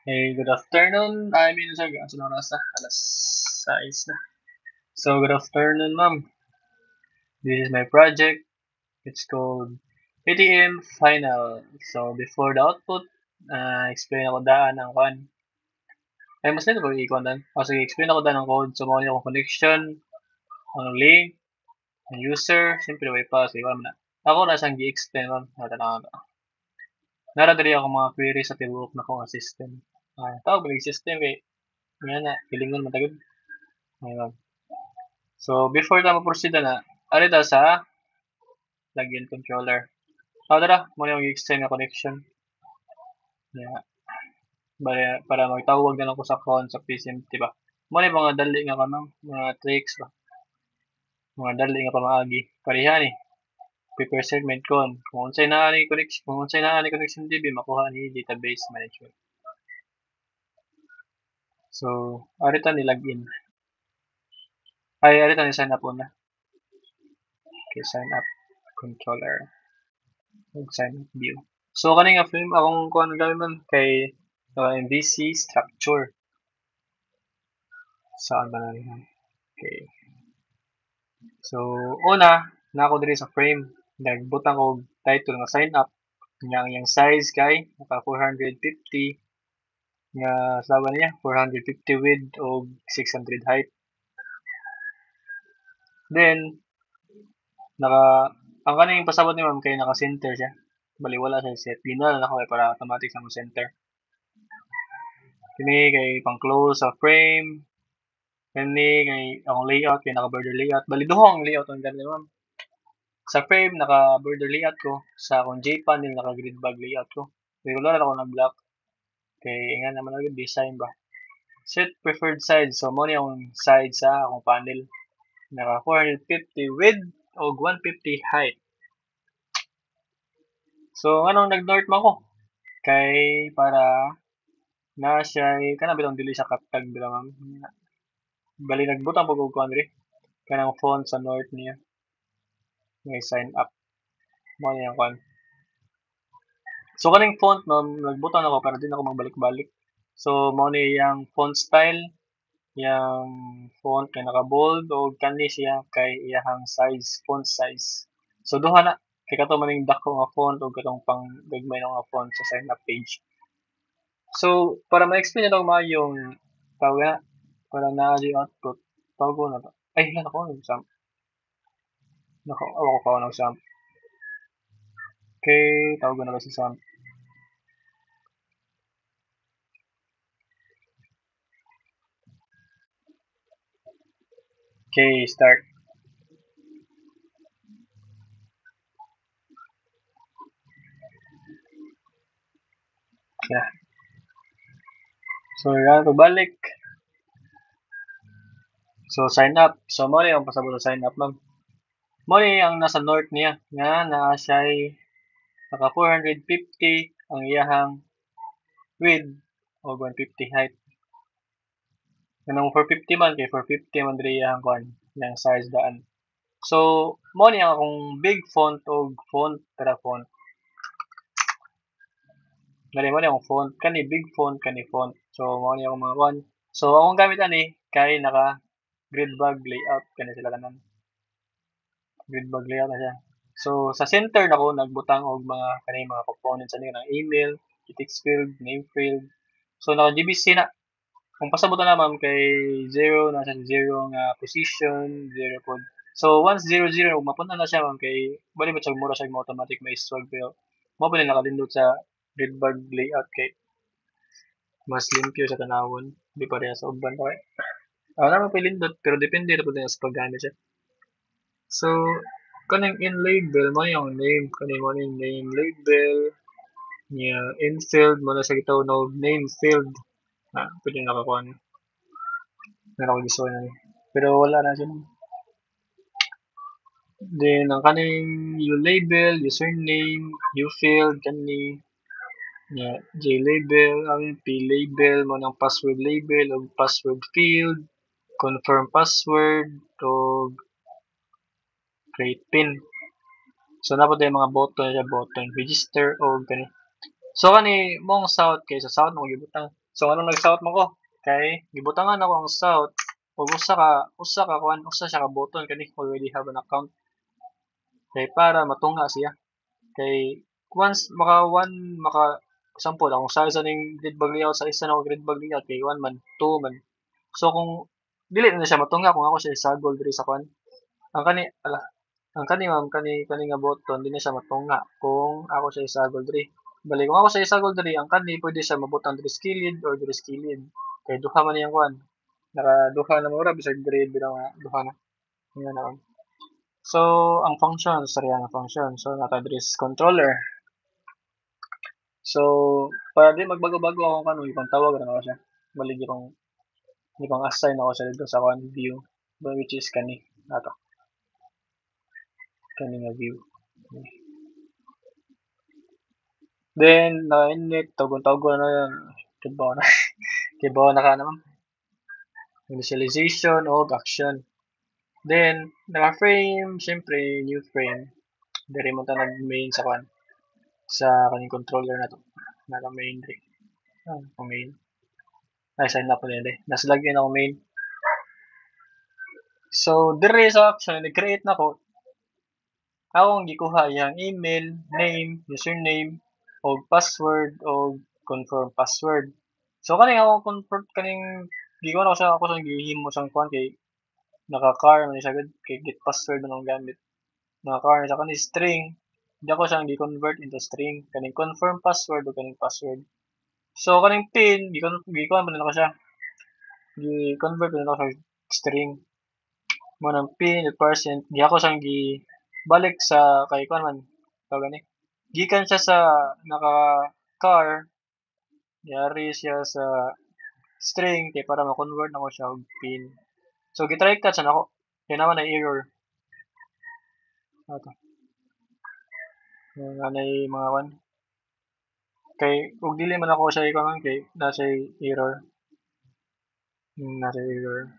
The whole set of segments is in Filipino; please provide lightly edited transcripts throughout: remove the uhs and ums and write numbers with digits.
Hey, good afternoon. I mean, sir, anong oras na? Alas 6 na. So, good afternoon, ma'am. This is my project. It's called ATM Final. So, before the output, explain ako daan ng kan. Ay, mas nito pag ikon dan. O, sige, explain ako daan ng code. So, muna yung connection, ang link, ang user, simple way pa. So, iwan mo na. Ako na siyang gi-explain, ma'am. Natanong ako. Naradali ako mga query sa tibuok na kong system. Tawag ba yung system kay nga na, pilingon matagod. Ayun. So, before tayo proceed na, alita sa login controller. So, tara, muna yung extend na connection. Yeah. Para magtawag na lang ko sa phone sa PCMT ba? Muna yung mga dali nga kanang, mga tricks ba? Mga dali nga pamaagi. Parihan eh. Prepare segment con. Kung unsay na ni connection, kung unsay na ni connection DB, makuha ni database management. So, arita ni login. Ay, arita ni sign up una. Okay, sign up controller. Sign up view. So, kaning nga film, akong kuhan gawin man kay MVC structure. Saan ba na rin? Okay. So, una, na ako diri sa frame. Nagbutang ko title nga sign up. Nga yung size kay, naka 450. Nga, sabi niya, 450 width o 600 height. Then, ang kaning pasabot ni ma'am kay naka-center siya. Bali, wala sa set. Pinala na ako para automatic sa mo center. Kini kay pang close sa frame. Kani kay akong layout kay naka-border layout. Bali duha ang layout ang ganito ma'am. Sa frame naka-border layout ko, sa akong J-panel naka-grid bag layout ko. Regular ako na block. Kay nga naman agad design ba. Set preferred size. So mo ni ang side sa akong panel. Naka 450 width o 150 height. So anong nag-north mo ko? Kay para na siya kana bitong dili siya katag bila ma'am. Bali nagbutang pag og kuan kanang font sa north niya. May sign up mo niya kuan. So kaning font ma'am nagbutan ako para din ako magbalik-balik. So mo ni yang font style, yang font kay naka-bold o kani siya kay iyahang size, font size. So duha na kay kato maning dako nga font o katong pang gagmay nga font sa sign up page. So para ma-explain na maayo yung tawag na para na di output. Tawag ko na to. Ay, yan ako nag-sum. Ako pa ako nag-sum. Okay, tawag ko na ba si sum. Okay, start. Yeah. So, yan, balik. So, sign up. So, mo yung pasabot sa sign up, ma'am. Mo ang nasa north niya. Nga, naa siya naka 450 ang iyahang width o 150 height. Kanang 450 man, kay 450 man diri iyahang kuan, yang size daan. So, mo ang akong big font o font, tara font. Dali mo yung font. Kani big font, kani font. So, mo akong mga kuan. So, akong gamit ani, kay naka grid bag layout kani sila kanan. Grid bag layout na siya. So, sa center nako nagbutang og mga kanay mga components ani ng email, text field, name field. So, naka GBC na. Kung pasabutan na ma'am kay 0 na sa 0 nga position, 0 pod. So, once 0 mapunta na siya ma'am kay bali ba siya mura siya mo automatic may swag pero mo pa nakalindot sa grid bag layout kay mas limpyo sa tanawon. Di pareha sa uban okay. Naman pa lindot pero depende na po din sa paggamit siya. So, kaning in label mo yung name, kaning mo yung name label, niya in field mo na sa gitaw no name field. Pwede nakakuha niya. Meron ko gusto na pero wala na siya. Then, ang kaning you label, username, you field, kani, niya, J label, P label, mo ng password label, o password field, confirm password, o create pin. So, napod yung mga button siya, button, register, o gani. So kani mong south kay sa south mo gibutang. So anong nag-south mo ko? Kay gibutangan ako ang south ug usa siya ka button kani already have an account kay para matunga siya. Kay once maka example akong size ning grid bag layout sa isa na ako grid bag layout kay 1 man, 2 man. So kung dili na siya matunga kung ako siya isagol diri sa kwan. Ang kani ala, ang kani ma'am kani nga button di na siya matunga kung ako siya isagol diri. Bali kung ako siya isagol diri ang kani pwede siya mabutang diri sa kilid or diri sa kilid. Kay duha man niyang kwan. Naka duha na mura bisag diri bilang duha na. Yan na. So ang function sorry ang function. So naka diri sa controller. So para di magbago-bago ako kanu ipang tawag na ako siya. Bali di pang assign ako siya dito sa kwan view which is kani ato. Kani nga view. Then na-init tawgon na yan. Kibaw na ka naman. Initialization o action. Then naka-frame, syempre new frame. Diri mo ta nag-main sa kwan sa kaning controller na to. Naka-main diri. Main. Ay sign up na diri. Nasa login ako main. So diri sa action nag-create na ko. Akong gikuha yang email, name, username, o password o confirm password. So kaning akong confirm kaning gikuha na ko sa ako sa gihimo sang kwan kay naka-car man siya gud kay get password man ang gamit. Naka-car na siya kaning string. Di ako siyang gi-convert into string kaning confirm password o kaning password. So kaning pin gikuha man ako siya. Gi-convert man ako sa string. Mo nang pin percent di ako siyang balik sa kay kwan man tawag ni gikan siya sa naka car yari siya sa string kay para ma-convert nako siya og pin. So gitry catch na ako kay naman na error ato nga nay mga kwan kay ug dili man ako siya ikaw kay nasa error nasa error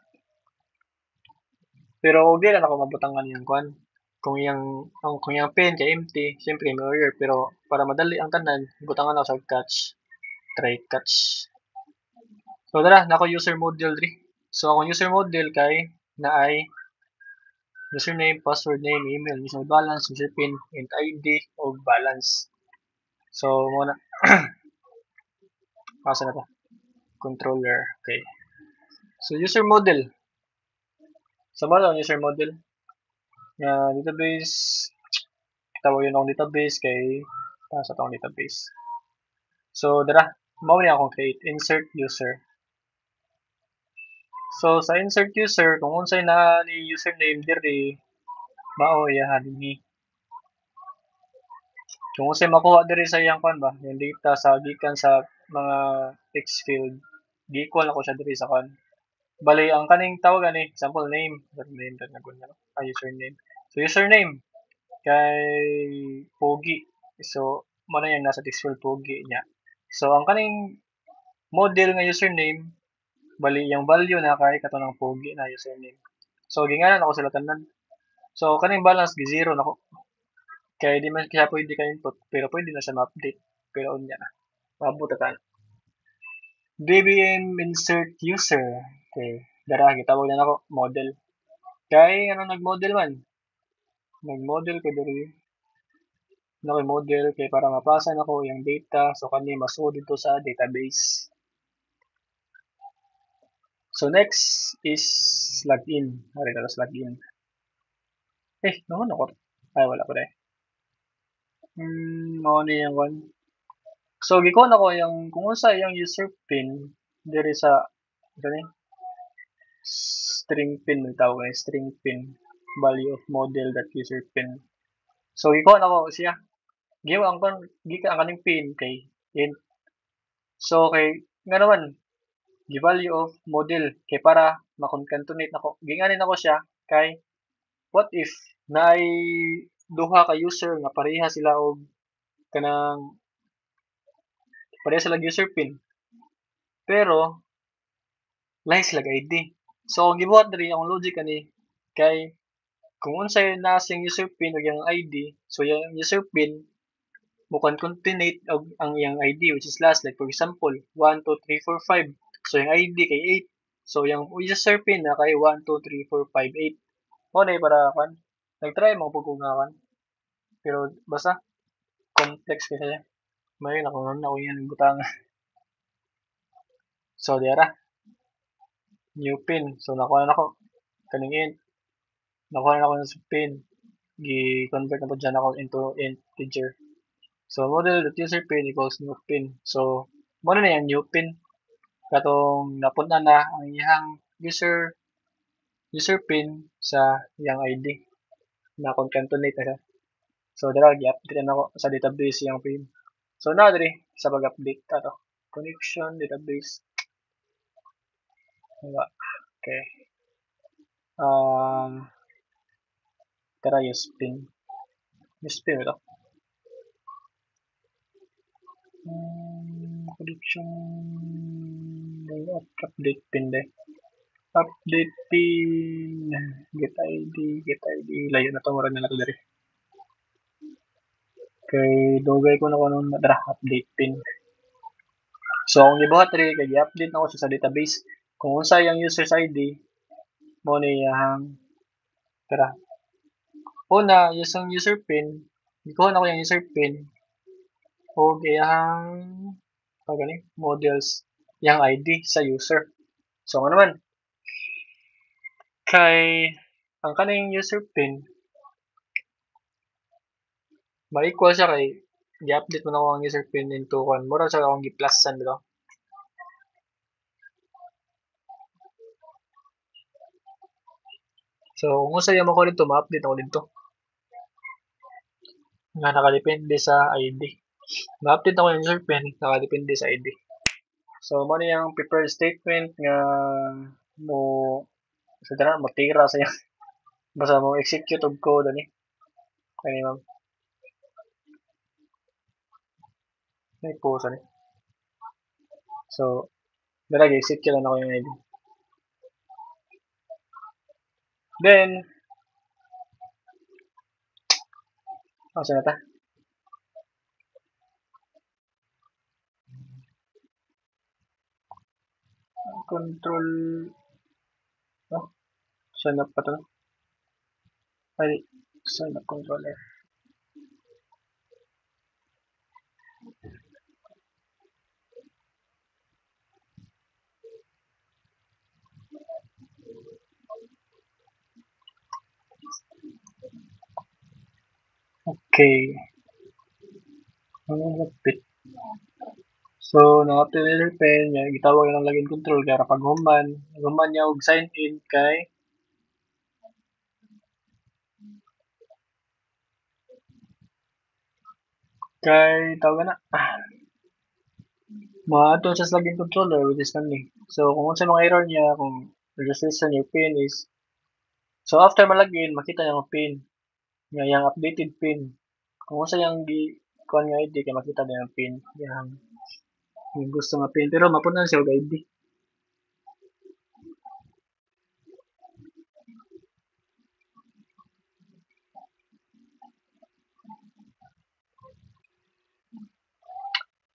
pero ug dili na ako mabutangan yang kwan kung yang pin kay empty syempre may error pero para madali ang tanan butangan ako sa catch try catch. So tara nako user module diri. So akong user module kay naay username, password name, email, user balance, user pin, int ID ug balance. So muna asa na to? Controller. Okay. So user model. So mo ang user model. Database tawag yun akong database kay sa tong database. So dara mao ni akong create insert user. So sa insert user kung unsay na ni username diri mao iya dinhi. Kung unsay makuha diri sa iyang kwan ba, yung data sa gikan sa mga text field, gi-equal ako siya diri sa kwan. Bali ang kaning tawag ani, example name, name tag nagun na username. So username kay Pogi. So mo na yung nasa text field Pogi niya. So ang kaning model nga username bali yung value na kay kato ng Pogi na username. So ginganan ako sila tanan. So kaning balance gi zero nako. Kaya di man siya pwede ka input pero pwede na siya ma-update. Pero unya maabot ta DBM insert user. Okay. Dara gitawag na nako model. Kay ano nag-model man? Nag-model ko diri. Naka-model kay para mapasa nako yung data so kani masud dito sa database. So next is login. Ari tapos login. Naman ako. Ay wala pa dai. Mao ni yung one. So gikuha na ko yung kung unsa yung user pin diri sa gani string pin man tawag string pin value of model that user pin. So gikuha na ko siya. Giwa ang kon gika ang kaning pin kay int. So kay nga naman gi value of model kay para makoncatenate nako. Ginganin nako siya kay what if naay duha ka user nga pareha sila og kanang pareha sila user pin. Pero lahi sila ID. So ang gibuhat diri ang logic ani kay kung unsay naa siyang user pin ug yung ID, so yung user pin Mukan containate ang iyang ID which is last, like for example 1 2 3 4 5. So yung ID kay 8. So yung user pin na kay 1 2 3 4 5 8. Mo na para kan nagtry mo pagkugakan. Pero basta complex kasi may nakuha na ko yan butang. So diara new pin. So nakuha na ko kaning int. Nakuha na ko sa pin. Gi-convert na po dyan ako into integer. So model.user pin equals new pin. So mo na yung new pin. Katong napunta na ang iyang user pin sa iyang ID na concatenate na siya. So dira gi-update na ako sa database iyang pin. So na diri sa pag-update ato. Connection database. Diba? Okay. Tara use pin. Use pin ito. Connection update pin deh. Update pin get ID layo na to mura na nato diri. Kay dugay ko na kuno dara update pin. So ang gibuhat diri kay gi-update na ko siya sa database. Kung unsa yang user's ID mo ni yang tara. Una, yung user pin, gikuha na ko yung user pin o iyang pagani models yang ID sa user. So ano naman kay ang kaning user pin ma-equal siya kay gi-update mo na ko ang user pin into one. Mura siya akong gi-plusan dito. So kung usa yung mo dito, ma-update ako dito. Nga nakadepende sa ID. Ma-update ako yung user pin, nakadepende sa ID. So mo na yung prepared statement nga mo sa dara mo tira sa basta mo execute og code ani. Kani ma'am. May post ani. So dara gi-execute na ako yung ID. Then asa na ta? Control sign up pa to. Ay, sign up controller. Okay. Ang lapit. So, na-update pen niya, gitawag ng login control kaya pag human niya og sign in kay tawag na maato siya sa login controller which is kani. So, kung unsa mga error niya, kung registration your pin is so after malagin, makita niya ang pin nga yung updated pin. Kung unsa yang gi kuan nga ID kay makita niya ang pin yung gusto nga pin pero mapunan siya og ID.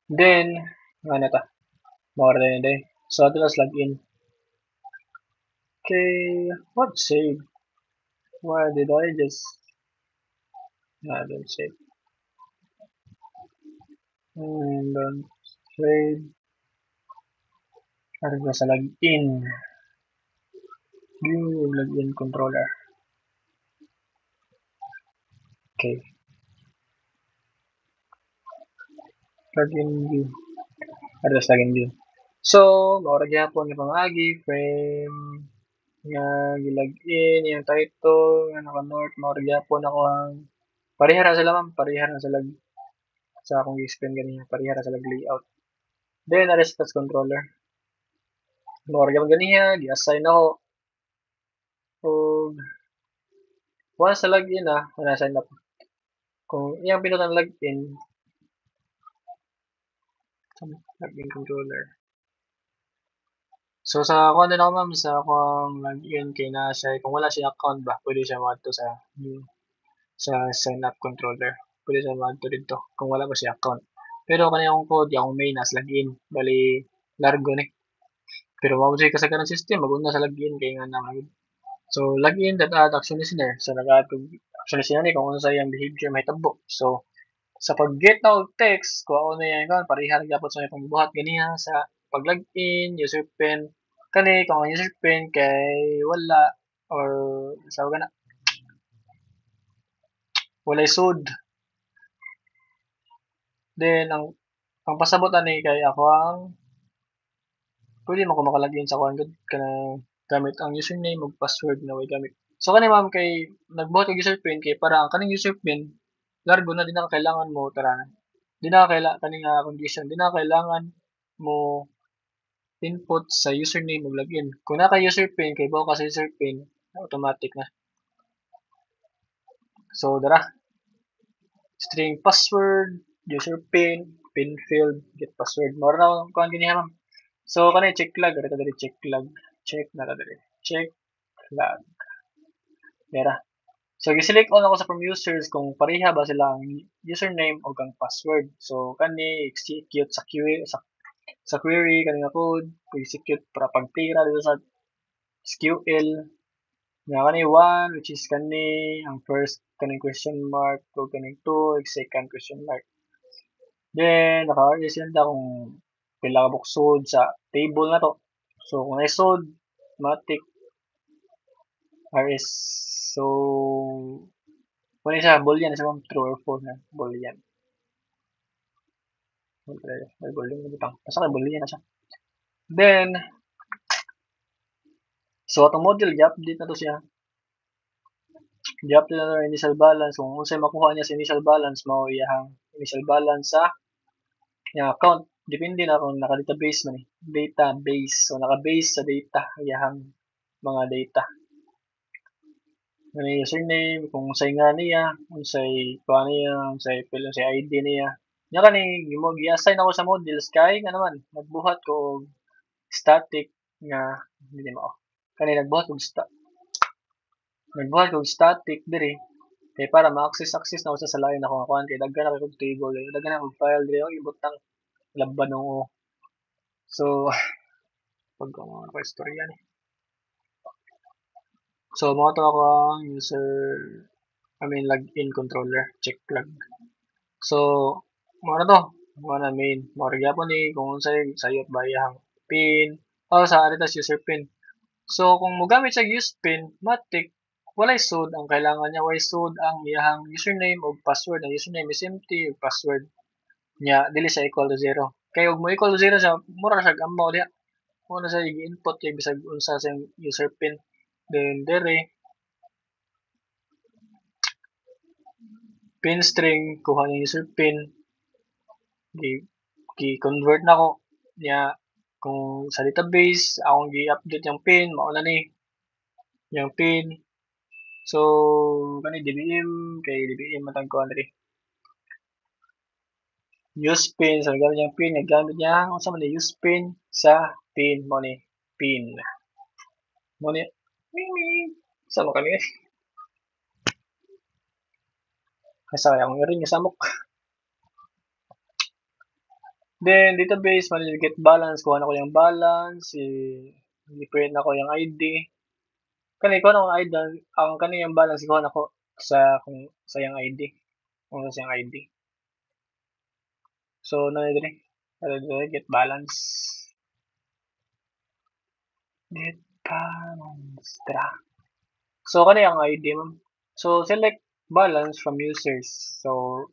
Then, ano ta? More than a day. So, let's log in. Okay, what save? Why did I just... No, I don't save. And don't save. Ano ba sa login? View login controller. Okay. Login view. Ano sa login view? So, maura gyapon ni pangagi frame nga gilagin yung title nga naka-north maura gyapon ako ang parihara sila ma'am, parihara sa lag sa akong gi-explain ganyan, parihara sa lag layout. Then, RSS controller. Maura gyapon ganiya, gi-assign ako. Og once na login na, na-sign up. Kung iyang pinutang login controller. So sa ako din ako ma'am sa akong login kay na siya kung wala siya account ba pwede siya madto sa sign up controller. pwede siya mag dito kung wala pa siya account. Pero kaniyang code, yung main nas login. Bali, largo ni. Pero mao siya kasagaran system, maguna sa login kay nga na. So, login that add action listener. So, nag-add action listener ni kung ano sa iyang behavior may tabo. So, sa pag-get na og text, kung ako na yan kan, parihar gyapon sa itong buhat ganiya sa pag-login, user pin, kani kung ang user pin kay wala or sa gana walay sud. Then ang pasabot ani kay ako ang pwede mo ko makalagin sa kuan gud kana gamit ang username ug password na way gamit. So kani ma'am kay nagbuhat og user pin kay para ang kaning user pin largo na di na kailangan mo tara. Di na kaning condition, di na kailangan mo input sa username ug login. Kung naka user pin kay buha ka sa user pin, automatic na. So dara, string password, user pin, pin field, get password. Mora na kuan gini ma'am. So kanay check log, ara diri check log. Check na diri. Check log. Dara. So gi-select on ako sa from users kung pareha ba sila ang username o ang password. So kani execute sa query kani nga code, execute para pagtira dito sa SQL nga kani 1 which is kani ang first kaning question mark o kaning 2 second question mark. Then naka-represent kung pila ka buksod sa table na to. So kung ay sod, matik RS. So kung siya boolean sa mga true or false na boolean. May boolean na bitang. Basta kay boolean na siya. Then so atong model i-update na to siya. I-update na to initial balance. Kung unsay makuha niya sa initial balance, mao iyang initial balance sa yung account. Depende na kung naka-database man eh. Database. So naka-base sa data iyang mga data. Ano username, kung unsay nga niya, unsay kuha niya, unsay ID niya. Nya kani gi-assign ako sa models kay nga naman nagbuhat ko og static nga dili mao. Kani nagbuhat og static diri kay para ma-access na usa sa lain ako nga kuan kay daghan na kog table, daghan na kog file diri og ibutang laban ng o. So pag ko istorya ni. So mao to ako ang login controller, check log. So mao na to, mao na main. Mao ra gyapon ni kung unsay sayop ba iyang pin o sa aritas user pin. So kung mogamit sa use pin, matik walay sud ang kailangan niya, walay sud ang iyang username ug password. Ang username is empty ug password niya dili siya equal to 0. Kay ug mo equal to 0 siya, mura siya gamaw diha. Mo na siya i-input kay bisag unsa sa user pin. Then dere pin string kuha ng user pin gi-convert na ko niya kung sa database akong gi-update yung pin mao na ni yung pin. So kani DBM kay DBM matag ko diri use pin sa gamit yung pin nagamit niya unsa man ni use pin sa pin mo ni pin mo ni sa mo kani asa akong ring samok. Then database man get balance kuha na ko yung balance i-print na ko yung ID kani ko na ID ang kani yung balance kuha na ko sa kung sa yung ID kung sa yung ID. So na diri get balance tara. So kani ang ID ma'am. So select balance from users. So